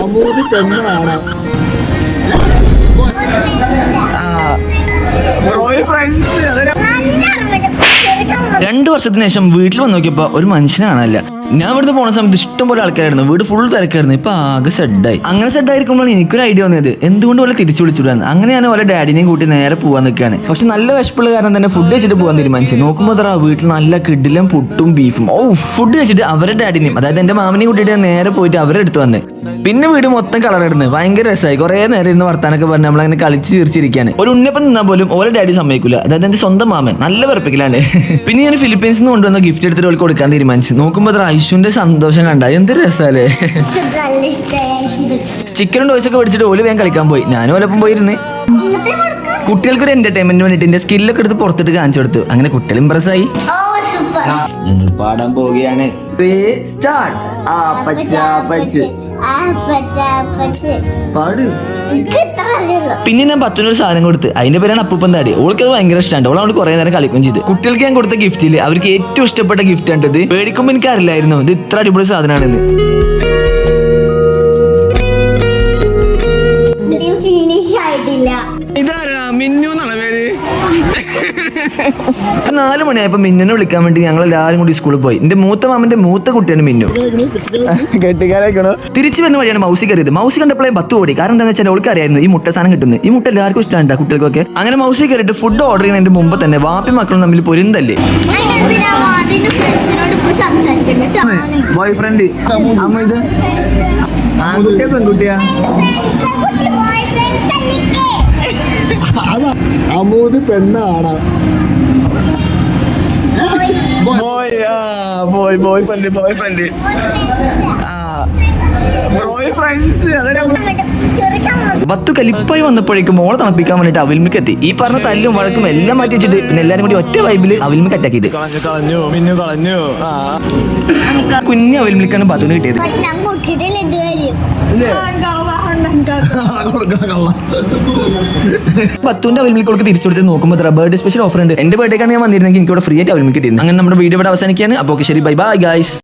അമൂതി പെണ്ണാണ്. രണ്ടു വർഷത്തിന് ശേഷം വീട്ടിൽ വന്ന് നോക്കിയപ്പോ ഒരു മനുഷ്യനാണല്ല. ഞാൻ ഇവിടുന്ന് പോണ സമയത്ത് ഇഷ്ടംപോലെ ആൾക്കാരായിരുന്നു. വീട് ഫുൾ തിരക്കായിരുന്നു. ഇപ്പൊ ആകെ സെഡായി. അങ്ങനെ സെഡായിരിക്കുമ്പോഴാണ് എനിക്കൊരു ഐഡിയ വന്നത്, എന്തുകൊണ്ട് പോലെ തിരിച്ചു വിളിച്ചിടാന്ന്. അങ്ങനെ ഞാൻ ഓലെ ഡാഡിനെയും കൂട്ടി നേരെ പോവാൻ നിൽക്കുകയാണ്. പക്ഷെ നല്ല വിശപ്പുള്ള കാരണം തന്നെ ഫുഡ് വെച്ചിട്ട് പോകാൻ തീരുമാനിച്ചു. നോക്കുമ്പോൾ വീട്ടിൽ നല്ല കിടിലും പുട്ടും ബീഫും. ഫുഡ് വെച്ചിട്ട് അവരുടെ ഡാഡിനെയും, അതായത് എന്റെ മാമനെയും കൂട്ടിയിട്ട് നേരെ പോയിട്ട് അവരുടെ അടുത്ത് വന്ന്. പിന്നെ വീട് മൊത്തം കളറിടുന്നത് ഭയങ്കര രസമായി. കുറെ നേരം ഇരുന്ന് വർത്താനൊക്കെ പറഞ്ഞ് നമ്മളങ്ങനെ കളിച്ച് തീർച്ചിരിക്കുകയാണ്. ഒരു ഉണ്ണിയപ്പം നിന്നാൽ പോലും ഓരോ ഡാഡി സമ്മതിക്കില്ല. അതായത് എന്റെ സ്വന്തം മാമൻ നല്ല വെറുപ്പിക്കലാണ്. പിന്നെ ഞാൻ ഫിലിപ്പീൻസിൽ നിന്ന് കൊണ്ടുവന്ന ഗിഫ്റ്റ് എടുത്തിട്ട് അവൾക്ക് കൊടുക്കാൻ തീരുമാനിച്ചു. നോക്കുമ്പോൾ ഐശുവിന്റെ സന്തോഷം കണ്ട എന്തൊരു രസമല്ലേ. സ്റ്റിക്കറും ടോയ്സൊക്കെ മേടിച്ചിട്ട് ഓല് വേഗം കളിക്കാൻ പോയി. ഞാനും ഓലപ്പം പോയിരുന്ന് കുട്ടികൾക്ക് ഒരു എന്റർടൈൻമെന്റിന് വേണ്ടിട്ട് എന്റെ സ്കില്ലൊക്കെ എടുത്ത് പുറത്തിട്ട് കാണിച്ചു കൊടുത്തു. അങ്ങനെ കുട്ടികൾ ഇംപ്രസ് ആയി. ഞങ്ങൾ പാടാൻ പോവുകയാണ്. പിന്നെ ഞാൻ പത്തുനൊരു സാധനം കൊടുത്ത്, അതിന്റെ പേരാണ് അപ്പൂപ്പൻ താടി. ഓൾക്ക് അത് ഭയങ്കര ഇഷ്ടമാണ്. ഓൾ കുറെ നേരം കളിക്കുകയും ചെയ്തു. കുട്ടികൾക്ക് ഞാൻ കൊടുത്ത ഗിഫ്റ്റില് അവർക്ക് ഏറ്റവും ഇഷ്ടപ്പെട്ട ഗിഫ്റ്റ് ആണിത്. മേടിക്കുമ്പോൾ എനിക്ക് അറിയില്ലായിരുന്നു ഇത് ഇത്ര അടിപൊളി സാധനമാണെന്ന്. ഇതാരാ മിന്നു എന്നാണ് പേര്. 4 മണിയായപ്പോ മിന്നുനെ വിളിക്കാൻ വേണ്ടി ഞങ്ങൾ എല്ലാവരും കൂടി സ്കൂളിൽ പോയി. എന്റെ മൂത്ത മാമന്റെ മൂത്ത കുട്ടിയാണ് മിന്നു. കെട്ടിക്കാരായിക്കണോ. തിരിച്ചു വരുന്ന വഴിയാണ് മൗസി കയറിയത്. മൗസി കണ്ടപ്പോഴേ 10 ഓടി. കാരണം എന്താണെന്ന് വെച്ചാൽ അവൾക്ക് അറിയായിരുന്നു ഈ മുട്ട സാധനം കിട്ടുന്നത്. ഈ മുട്ട എല്ലാവർക്കും ഇഷ്ടമാണ് കുട്ടികൾക്കൊക്കെ. അങ്ങനെ മൗസി കയറിയിട്ട് ഫുഡ് ഓർഡർ ചെയ്യുന്നതിന്റെ മുമ്പ് തന്നെ വാപ്പി മക്കളും തമ്മിൽ പൊരുന്തല്ലേ. ബോയ് ഫ്രണ്ട് അമ്മ ഇത് ആൺകുട്ടിയാ പെൺകുട്ടിയാ? അമൂതി പെണ്ണാണ്. ബോയ് ഫ്രണ്ട് പത്തു കലിപ്പായി വന്നപ്പോഴേക്കും മോളെ തണുപ്പിക്കാൻ വേണ്ടിട്ട് അവിൽമിക്ക് എത്തി. ഈ പറഞ്ഞ തല്ലും വഴക്കും എല്ലാം മാറ്റി വെച്ചിട്ട് പിന്നെ എല്ലാരും കൂടി ഒറ്റ വൈബില് അവിൽമിക്ക് അറ്റാക്ക് ചെയ്ത് കുഞ്ഞു അവിൽമിക്കാണ് പത്തുന് കിട്ടിയത്. പത്തുന്റെ അവിൽമിക്ക് തിരിച്ചു കൊടുത്ത് നോക്കുമ്പോൾ ബർത്ത്ഡേ സ്പെഷ്യൽ ഓഫർ ഉണ്ട്. എന്റെ ബർത്ത്ഡേക്കാണ് ഞാൻ വന്നിരുന്നെങ്കിൽ എനിക്ക് ഇവിടെ ഫ്രീ ആയിട്ട് അവിൽമിക്ക് കിട്ടിയിരുന്നു. അങ്ങനെ നമ്മുടെ വീഡിയോ ഇവിടെ അവസാനിക്കുകയാണ്. അപ്പോൾ ശരി, ബൈ ബൈ ഗൈസ്.